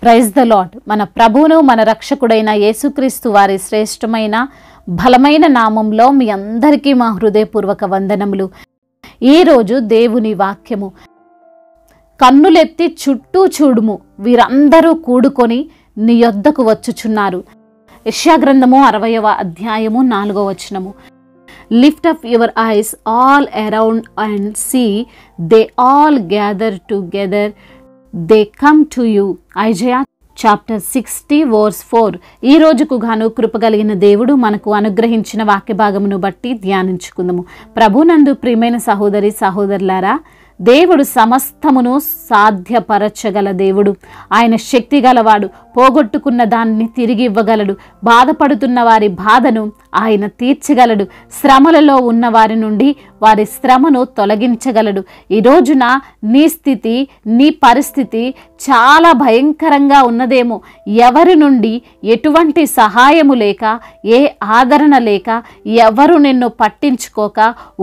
Praise the lord. మన ప్రభువును మన రక్షకుడైన యేసుక్రీస్తు వారి శ్రేష్టమైన బలమైన నామంలో మీ అందరికీ మా హృదయపూర్వక వందనములు. ఈరోజు దేవుని వాక్యము, కన్నులెత్తి చుట్టూ చూడుము, వీరందరూ కూడుకొని నీ యొద్దకు వచ్చుచున్నారు. యెషయా గ్రంథము 60వ అధ్యాయము 4వ వచనము. Lift up your eyes all around and see, they all gather together, they come to you. Isaiah chapter 60 verse 4. ఈ రోజుకు గాను కృపగలిగిన దేవుడు మనకు అనుగ్రహించిన వాక్య భాగమును బట్టి ధ్యానించుకుందాము. ప్రభునందు ప్రియమైన సహోదరి సహోదరులారా, దేవుడు సమస్తమును సాధ్యపరచగల దేవుడు. ఆయన శక్తి గలవాడు. పోగొట్టుకున్న దాన్ని తిరిగి ఇవ్వగలడు. బాధపడుతున్న వారి బాధను ఆయన తీర్చగలడు. శ్రమలలో ఉన్న వారి నుండి వారి శ్రమను తొలగించగలడు. ఈ రోజున నీ స్థితి, నీ పరిస్థితి చాలా భయంకరంగా ఉన్నదేమో. ఎవరి నుండి ఎటువంటి సహాయము లేక, ఏ ఆదరణ లేక, ఎవరు నిన్ను పట్టించుకోక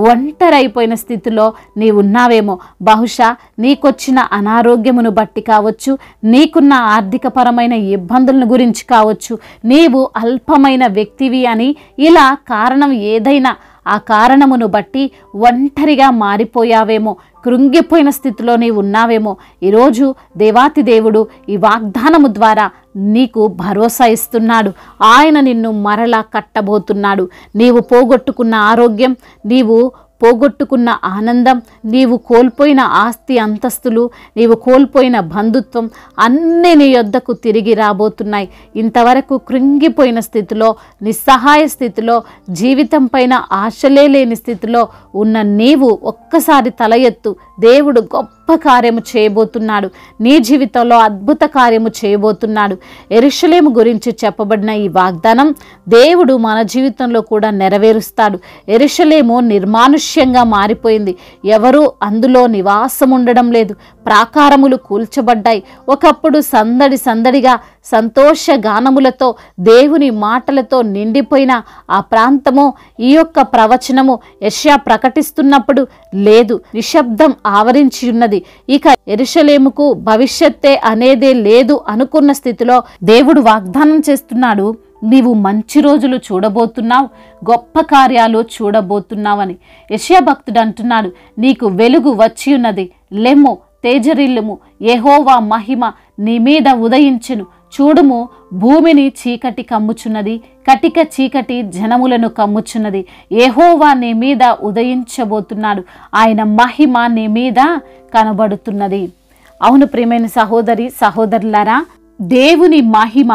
ఒంటరైపోయిన స్థితిలో నీవున్నావేమో. బహుశా నీకొచ్చిన అనారోగ్యమును బట్టి కావచ్చు, నీకున్న ఆర్థికపరమైన ఇబ్బందులను గురించి కావచ్చు, నీవు అల్పమైన వ్యక్తివి అని, ఇలా కారణం ఏదైనా ఆ కారణమును బట్టి ఒంటరిగా మారిపోయావేమో, కృంగిపోయిన స్థితిలో నీవు ఉన్నావేమో. ఈరోజు దేవాతి దేవుడు ఈ వాగ్దానము ద్వారా నీకు భరోసా ఇస్తున్నాడు. ఆయన నిన్ను మరలా కట్టబోతున్నాడు. నీవు పోగొట్టుకున్న ఆరోగ్యం, నీవు పోగొట్టుకున్న ఆనందం, నీవు కోల్పోయిన ఆస్తి అంతస్తులు, నీవు కోల్పోయిన బంధుత్వం అన్నీ నీ యొద్దకు తిరిగి రాబోతున్నాయి. ఇంతవరకు కృంగిపోయిన స్థితిలో, నిస్సహాయ స్థితిలో, జీవితం పైన ఆశలే లేని స్థితిలో ఉన్న నీవు ఒక్కసారి తల ఎత్తు. దేవుడు గొప్ప కార్యము చేయబోతున్నాడు. నీ జీవితంలో అద్భుత కార్యము చేయబోతున్నాడు. యెరూషలేము గురించి చెప్పబడిన ఈ వాగ్దానం దేవుడు మన జీవితంలో కూడా నెరవేరుస్తాడు. యెరూషలేము నిర్మానుష్యంగా మారిపోయింది. ఎవరూ అందులో నివాసం ఉండడం లేదు. ప్రాకారములు కూల్చబడ్డాయి. ఒకప్పుడు సందడి సందడిగా సంతోష గానములతో, దేవుని మాటలతో నిండిపోయిన ఆ ప్రాంతము, ఈ యొక్క ప్రవచనము యెషయా ప్రకటిస్తున్నప్పుడు లేదు. నిశ్శబ్దం ఆవరించి ఉన్నది. ఇక యెరూషలేముకు భవిష్యత్తే అనేదే లేదు అనుకున్న స్థితిలో దేవుడు వాగ్దానం చేస్తున్నాడు, నీవు మంచి రోజులు చూడబోతున్నావు, గొప్ప కార్యాలు చూడబోతున్నావని. యెషయా భక్తుడు అంటున్నాడు, నీకు వెలుగు వచ్చి ఉన్నది, లెమ్ము, తేజరిల్లుము, యెహోవా మహిమ నీ మీద ఉదయించెను. చూడుము, భూమిని చీకటి కమ్ముచున్నది, కటిక చీకటి జనములను కమ్ముచున్నది. యెహోవా నీ మీద ఉదయించబోతున్నాడు. ఆయన మహిమ నీ మీద కనబడుతున్నది. అవును ప్రియమైన సహోదరి సహోదరులారా, దేవుని మహిమ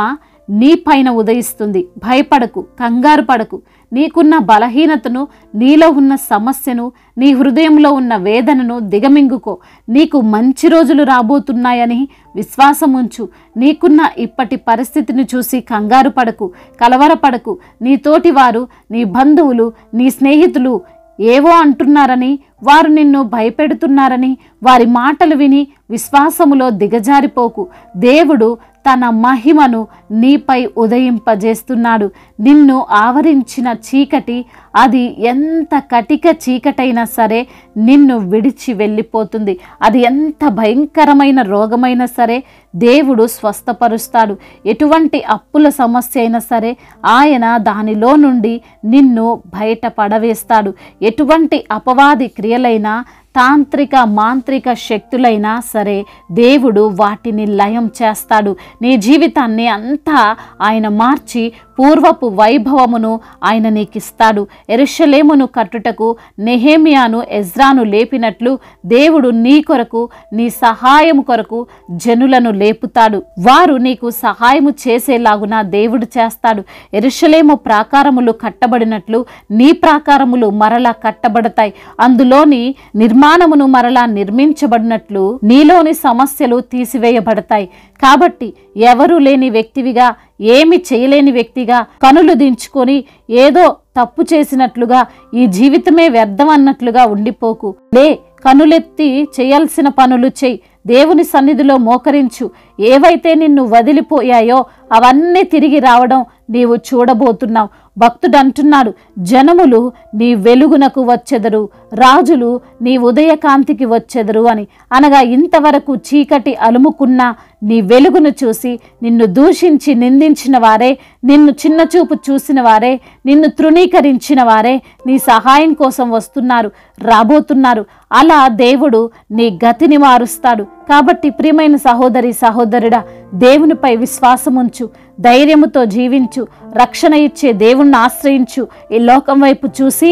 నీ పైన ఉదయిస్తుంది. భయపడకు, కంగారు పడకు. నీకున్న బలహీనతను, నీలో ఉన్న సమస్యను, నీ హృదయంలో ఉన్న వేదనను దిగమింగుకో. నీకు మంచి రోజులు రాబోతున్నాయని విశ్వాసం ఉంచు. నీకున్న ఇప్పటి పరిస్థితిని చూసి కంగారు పడకు, కలవరపడకు. నీ తోటి వారు, నీ బంధువులు, నీ స్నేహితులు ఏవో అంటున్నారని, వారు నిన్ను భయపెడుతున్నారని వారి మాటలు విని విశ్వాసములో దిగజారిపోకు. దేవుడు తన మహిమను నీపై ఉదయింపజేస్తున్నాడు. నిన్ను ఆవరించిన చీకటి, అది ఎంత కటిక చీకటైనా సరే నిన్ను విడిచి వెళ్ళిపోతుంది. అది ఎంత భయంకరమైన రోగమైనా సరే దేవుడు స్వస్థపరుస్తాడు. ఎటువంటి అప్పుల సమస్య అయినా సరే ఆయన దానిలో నుండి నిన్ను బయట పడవేస్తాడు. ఎటువంటి అపవాది క్రియలైనా, తాంత్రిక మాంత్రిక శక్తులైనా సరే దేవుడు వాటిని లయం చేస్తాడు. నీ జీవితాన్ని అంతా ఆయన మార్చి పూర్వపు వైభవమును ఆయన నీకిస్తాడు. యెరూషలేమును కట్టుటకు నెహెమ్యాను, ఎజ్రాను లేపినట్లు దేవుడు నీ కొరకు, నీ సహాయము కొరకు జనులను లేపుతాడు. వారు నీకు సహాయము చేసేలాగున దేవుడు చేస్తాడు. యెరూషలేము ప్రాకారములు కట్టబడినట్లు నీ ప్రాకారములు మరలా కట్టబడతాయి. అందులోని నిర్మాణమును మరలా నిర్మించబడినట్లు నీలోని సమస్యలు తీసివేయబడతాయి. కాబట్టి ఎవరు లేని వ్యక్తివిగా, ఏమి చేయలేని వ్యక్తిగా కనులు దించుకొని ఏదో తప్పు చేసినట్లుగా, ఈ జీవితమే వ్యర్థం అన్నట్లుగా ఉండిపోకు. లే, కనులెత్తి చేయాల్సిన పనులు చెయ్యి. దేవుని సన్నిధిలో మోకరించు. ఏవైతే నిన్ను వదిలిపోయాయో అవన్నీ తిరిగి రావడం నీవు చూడబోతున్నావు. భక్తుడు అంటున్నాడు, జనములు నీ వెలుగునకు వచ్చెదరు, రాజులు నీ ఉదయకాంతికి వచ్చెదరు అని. అనగా ఇంతవరకు చీకటి అలుముకున్న నీ వెలుగును చూసి నిన్ను దూషించి నిందించిన వారే, నిన్ను చిన్నచూపు చూసిన వారే, నిన్ను తృణీకరించిన వారే నీ సహాయం కోసం వస్తున్నారు, రాబోతున్నారు. అలా దేవుడు నీ గతిని మారుస్తాడు. కాబట్టి ప్రియమైన సహోదరి సహోదరుడా, దేవునిపై విశ్వాసముంచు, ధైర్యముతో జీవించు, రక్షణ ఇచ్చే దేవుణ్ణి ఆశ్రయించు. ఈ లోకం వైపు చూసి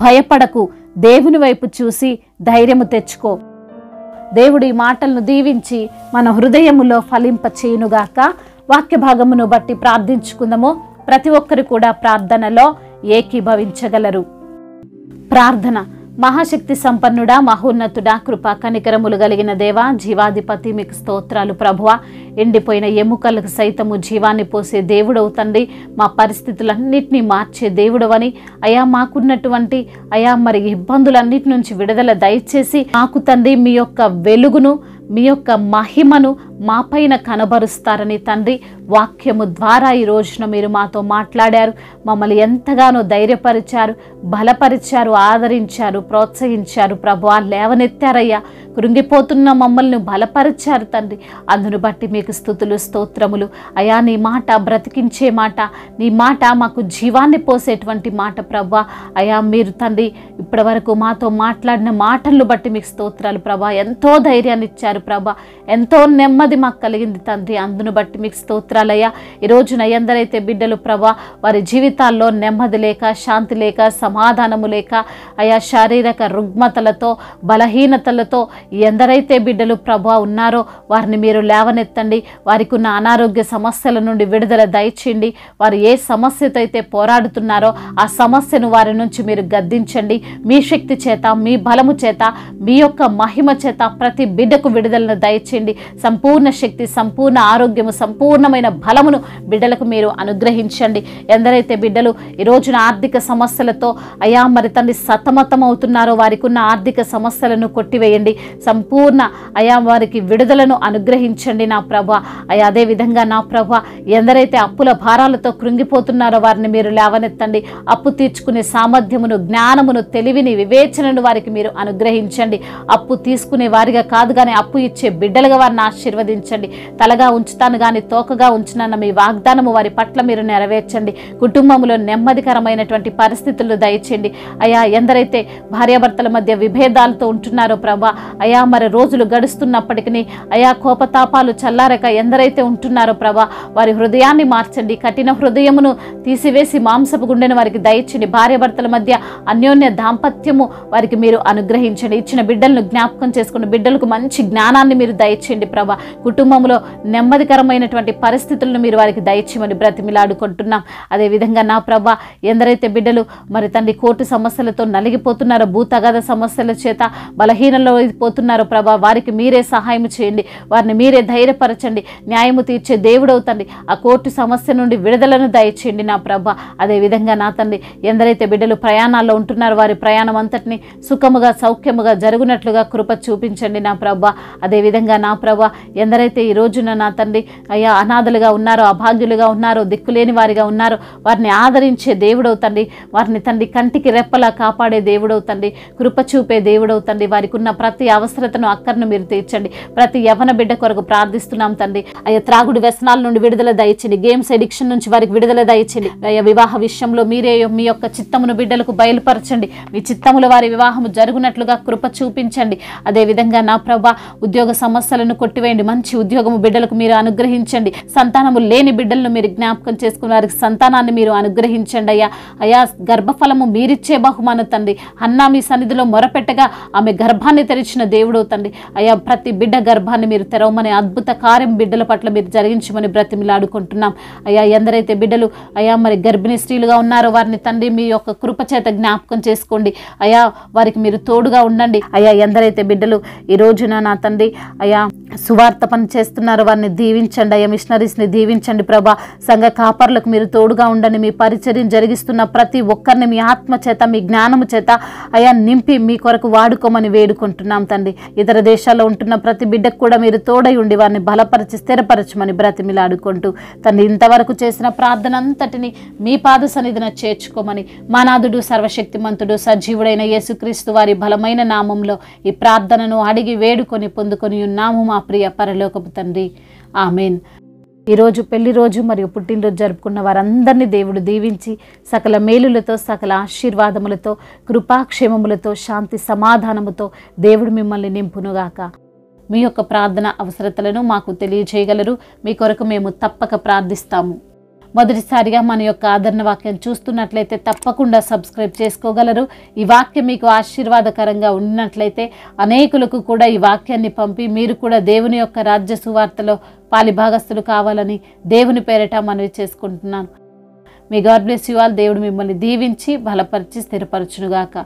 భయపడకు, దేవుని వైపు చూసి ధైర్యము తెచ్చుకో. దేవుడు ఈ మాటలను దీవించి మన హృదయములో ఫలింప చేయునుగాక. వాక్య భాగమును బట్టి ప్రార్థించుకుందాము. ప్రతి ఒక్కరు కూడా ప్రార్థనలో ఏకీభవించగలరు. ప్రార్థన. మహాశక్తి సంపన్నుడా, మహోన్నతుడా, కృపా కనికరములు కలిగిన దేవా, జీవాధిపతి, మీకు స్తోత్రాలు ప్రభువా. ఎండిపోయిన ఎముకలకు సైతము జీవాన్ని పోసే దేవుడవు తండ్రి, మా పరిస్థితులన్నింటినీ మార్చే దేవుడవని అయా, మాకున్నటువంటి అయా మరి ఇబ్బందులన్నిటి నుంచి విడుదల దయచేసి మాకు తండ్రి మీ యొక్క వెలుగును, మీ యొక్క మహిమను మా పైన కనబరుస్తారని తండ్రి వాక్యము ద్వారా ఈ రోజున మీరు మాతో మాట్లాడారు. మమ్మల్ని ఎంతగానో ధైర్యపరిచారు, బలపరిచారు, ఆదరించారు, ప్రోత్సహించారు ప్రభువా. లేవనెత్తారయ్యా, కృంగిపోతున్న మమ్మల్ని బలపరిచారు తండ్రి. అందును బట్టి మీకు స్తుతులు, స్తోత్రములు అయా. నీ మాట బ్రతికించే మాట, నీ మాట మాకు జీవాన్ని పోసేటువంటి మాట ప్రభువా. అయా మీరు తండ్రి ఇప్పటి వరకు మాతో మాట్లాడిన మాటలను బట్టి మీకు స్తోత్రాలు ప్రభా. ఎంతో ధైర్యాన్ని ఇచ్చారు ప్రభా, ఎంతో నెమ్మది మాకు కలిగింది తండ్రి. అందును బట్టి మీకు స్తోత్రాలయ్యా. ఈ రోజున ఎందరైతే బిడ్డలు ప్రభా వారి జీవితాల్లో నెమ్మది లేక, శాంతి లేక, సమాధానము లేక అయా శారీరక రుగ్మతలతో, బలహీనతలతో ఎందరైతే బిడ్డలు ప్రభా ఉన్నారో వారిని మీరు లేవనెత్తండి. వారికి ఉన్న అనారోగ్య సమస్యల నుండి విడుదల దయచేయండి. వారు ఏ సమస్యతో అయితే పోరాడుతున్నారో ఆ సమస్యను వారి నుంచి మీరు గద్దించండి. మీ శక్తి చేత, మీ బలము చేత, మీ యొక్క మహిమ చేత ప్రతి బిడ్డకు విడుదలను దయచేయండి. సంపూర్ణ శక్తి, సంపూర్ణ ఆరోగ్యము, సంపూర్ణమైన బలమును బిడ్డలకు మీరు అనుగ్రహించండి. ఎందరైతే బిడ్డలు ఈ రోజున ఆర్థిక సమస్యలతో అయా మరి తండ్రి సతమతం అవుతున్నారో వారికి ఉన్న ఆర్థిక సమస్యలను కొట్టివేయండి. సంపూర్ణ అయా వారికి విడుదలను అనుగ్రహించండి నా ప్రభా. అయా అదేవిధంగా నా ప్రభా ఎందరైతే అప్పుల భారాలతో కృంగిపోతున్నారో వారిని మీరు లేవనెత్తండి. అప్పు తీర్చుకునే సామర్థ్యమును, జ్ఞానమును, తెలివిని, వివేచనను వారికి మీరు అనుగ్రహించండి. అప్పు తీసుకునే వారిగా కాదు కానీ అప్పు ఇచ్చే బిడ్డలుగా వారిని ఆశీర్వదించండి. తలగా ఉంచుతాను కానీ తోకగా ఉంచునన్న మీ వాగ్దానము వారి పట్ల మీరు నెరవేర్చండి. కుటుంబంలో నెమ్మదికరమైనటువంటి పరిస్థితులు దయచేయండి. అయా ఎందరైతే భార్యాభర్తల మధ్య విభేదాలతో ఉంటున్నారో ప్రభా, అయా మరి రోజులు గడుస్తున్నప్పటికీ అయా కోపతాపాలు చల్లారక ఎందరైతే ఉంటున్నారో ప్రభా వారి హృదయాన్ని మార్చండి. కఠిన హృదయమును తీసివేసి మాంసపు గుండెను వారికి దయచేయండి. భార్యాభర్తల మధ్య అన్యోన్య దాంపత్యము వారికి మీరు అనుగ్రహించండి. ఇచ్చిన బిడ్డలను జ్ఞాపకం చేసుకున్న బిడ్డలకు మంచి జ్ఞానాన్ని మీరు దయచేయండి ప్రభా. కుటుంబంలో నెమ్మదికరమైనటువంటి పరిస్థితులను మీరు వారికి దయచేయమని బ్రతిమిలాడుకుంటున్నాం. అదేవిధంగా నా ప్రభా ఎందరైతే బిడ్డలు మరి తండ్రి కోర్టు సమస్యలతో నలిగిపోతున్నారో, భూతగాద సమస్యల చేత బలహీనలో పోతున్నారో ప్రభా వారికి మీరే సహాయం చేయండి. వారిని మీరే ధైర్యపరచండి. న్యాయము తీర్చే దేవుడవుతండి. ఆ కోర్టు సమస్య నుండి విడుదలను దయచేయండి నా ప్రభా. అదేవిధంగా నా తండ్రి ఎందరైతే బిడ్డలు ప్రయాణాల్లో ఉంటున్నారో వారి ప్రయాణం అంతటిని సుఖముగా, సౌఖ్యముగా జరుగునట్లుగా కృప చూపించండి నా ప్రభా. అదేవిధంగా నా ప్రభా ఎందరైతే ఈ రోజున నా తండ్రి అయ్యా అనాథలుగా ఉన్నారో, అభాగ్యులుగా ఉన్నారో, దిక్కులేని వారిగా ఉన్నారో వారిని ఆదరించే దేవుడవుతండి. వారిని తండ్రి కంటికి రెప్పలా కాపాడే దేవుడవుతండి. కృప చూపే దేవుడవుతండి. వారికి ఉన్న ప్రతి అవసరతను, అక్కర్ను మీరు తీర్చండి. ప్రతి యవన బిడ్డ కొరకు ప్రార్థిస్తున్నాం తండ్రి. అయ్యా త్రాగుడు వ్యసనాల నుండి విడుదల దయచండి. గేమ్స్ ఎడిక్షన్ నుంచి వారికి విడుదల దయచండి. అయ్యా వివాహ విషయంలో మీరే మీ యొక్క చిత్తమును బిడ్డలకు బయలుపరచండి. మీ చిత్తములు వారి వివాహము జరుగునట్లుగా కృప చూపించండి. అదేవిధంగా నా ప్రభా ఉద్యోగ సమస్యలను కొట్టివేయండి. మంచి ఉద్యోగము బిడ్డలకు మీరు అనుగ్రహించండి. సంతానము లేని బిడ్డలను మీరు జ్ఞాపకం చేసుకుని వారికి సంతానాన్ని మీరు అనుగ్రహించండి. అయ్యా గర్భఫలము మీరిచ్చే బహుమానం తండ్రి. హన్నా మీ సన్నిధిలో మొరపెట్టగా ఆమె గర్భాన్ని తెరిచిన దేవుడు తండ్రి. అయ్యా ప్రతి బిడ్డ గర్భాన్ని మీరు తెరవమని, అద్భుత కార్యం బిడ్డల పట్ల మీరు జరిగించమని బ్రతిమిలాడుకుంటున్నాం. అయ్యా ఎందరైతే బిడ్డలు అయ్యా మరి గర్భిణీ స్త్రీలుగా ఉన్నారో వారిని తండ్రి మీ యొక్క కృప చేత జ్ఞాపకం చేసుకోండి. అయ్యా వారికి మీరు తోడుగా ఉండండి. అయ్యా ఎందరైతే బిడ్డలు ఈ రోజున నా తండ్రి అయ్యా సువార్త పని చేస్తున్నారు, వారిని దీవించండి అయ్యా. మిషనరీస్ని దీవించండి ప్రభా. సంఘ కాపర్లకు మీరు తోడుగా ఉండండి. మీ పరిచర్యం జరిగిస్తున్న ప్రతి ఒక్కరిని మీ ఆత్మ చేత, మీ జ్ఞానము చేత అయ్యా నింపి మీ కొరకు వాడుకోమని వేడుకుంటున్నాం తండ్రి. ఇతర దేశాల్లో ఉంటున్న ప్రతి బిడ్డకు కూడా మీరు తోడై ఉండి వారిని బలపరిచి స్థిరపరచమని బ్రతిమిలాడుకుంటూ తండ్రి, ఇంతవరకు చేసిన ప్రార్థన అంతటిని మీ పాద సన్నిధిన చేర్చుకోమని మా నాథుడు సర్వశక్తిమంతుడు సజీవుడైన యేసుక్రీస్తు వారి బలమైన నామంలో ఈ ప్రార్థనను అడిగి వేడుకొని పొందుకొని ఉన్నాము మా ప్రియ పరలోకపు తండ్రి. ఆమేన్. ఈరోజు పెళ్లి రోజు మరియు పుట్టినరోజు జరుపుకున్న వారందరినీ దేవుడు దీవించి సకల మేలులతో, సకల ఆశీర్వాదములతో, కృపాక్షేమములతో, శాంతి సమాధానముతో దేవుడు మిమ్మల్ని నింపునుగాక. మీ యొక్క ప్రార్థన అవసరతలను మాకు తెలియజేయగలరు. మీ కొరకు మేము తప్పక ప్రార్థిస్తాము. మొదటిసారిగా మన యొక్క ఆదరణ వాక్యం చూస్తున్నట్లయితే తప్పకుండా సబ్స్క్రైబ్ చేసుకోగలరు. ఈ వాక్యం మీకు ఆశీర్వాదకరంగా ఉన్నట్లయితే అనేకులకు కూడా ఈ వాక్యాన్ని పంపి మీరు కూడా దేవుని యొక్క రాజ్య సువార్తలో పాలిభాగస్తులు కావాలని దేవుని పేరిట మనవి చేసుకుంటున్నాను. మీ గాడ్ బ్లెస్ యు ఆల్. దేవుడు మిమ్మల్ని దీవించి బలపరిచి స్థిరపరచునుగాక.